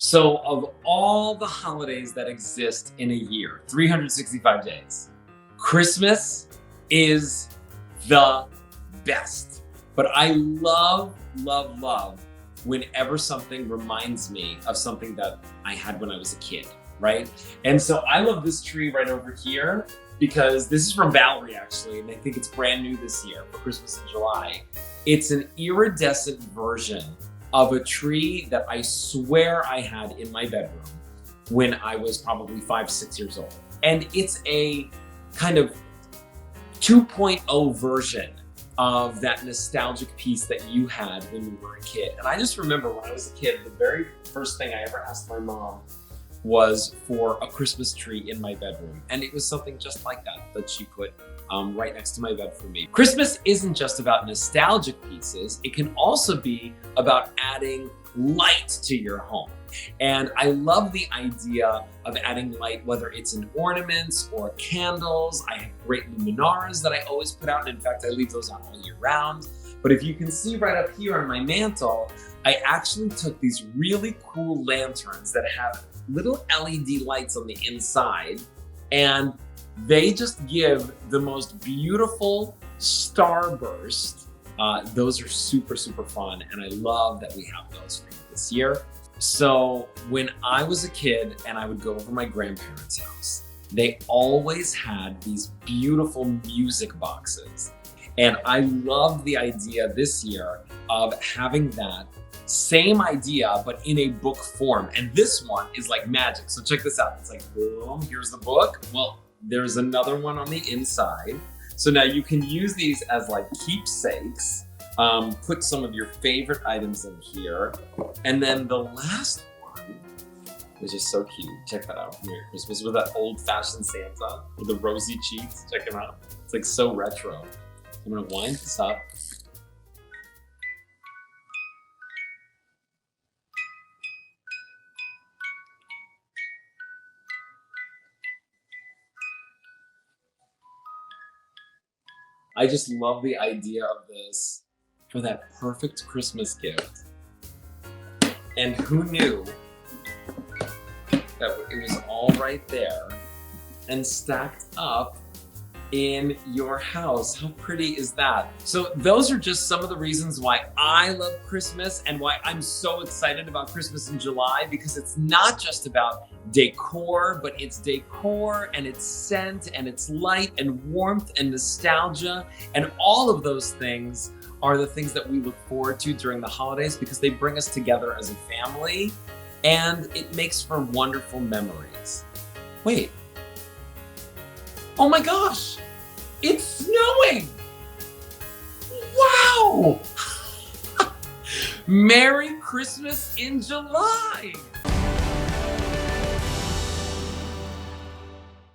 So, of all the holidays that exist in a year, 365 days, Christmas is the best. But I love whenever something reminds me of something that I had when I was a kid, right? And so I love this tree right over here because this is from Valerie actually, and I think it's brand new this year for Christmas in July. It's an iridescent version of a tree that I swear I had in my bedroom when I was probably 5, 6 years old. And it's a kind of 2.0 version of that nostalgic piece that you had when you were a kid. And I just remember when I was a kid, the very first thing I ever asked my mom was for a Christmas tree in my bedroom. And it was something just like that she put right next to my bed for me. Christmas isn't just about nostalgic pieces. It can also be about adding light to your home. And I love the idea of adding light, whether it's in ornaments or candles. I have great luminaries that I always put out. And in fact, I leave those on all year round. But if you can see right up here on my mantle, I actually took these really cool lanterns that have little LED lights on the inside, and they just give the most beautiful starburst. Those are super fun, and I love that we have those for you this year. So when I was a kid and I would go over my grandparents' house, they always had these beautiful music boxes. And I love the idea this year of having that same idea, but in a book form. And this one is like magic. So check this out. It's like, boom, here's the book. Well, there's another one on the inside. So now you can use these as like keepsakes. Put some of your favorite items in here. And then the last one, which is so cute. Check that out. Merry Christmas with that old-fashioned Santa with the rosy cheeks. Check him out. It's like so retro. I'm gonna wind this up. I just love the idea of this for that perfect Christmas gift. And who knew that it was all right there and stacked up in your house. How pretty is that? So those are just some of the reasons why I love Christmas and why I'm so excited about Christmas in July, because it's not just about decor, but it's decor and it's scent and it's light and warmth and nostalgia. And all of those things are the things that we look forward to during the holidays because they bring us together as a family and it makes for wonderful memories. Wait. Oh my gosh, it's snowing! Wow! Merry Christmas in July!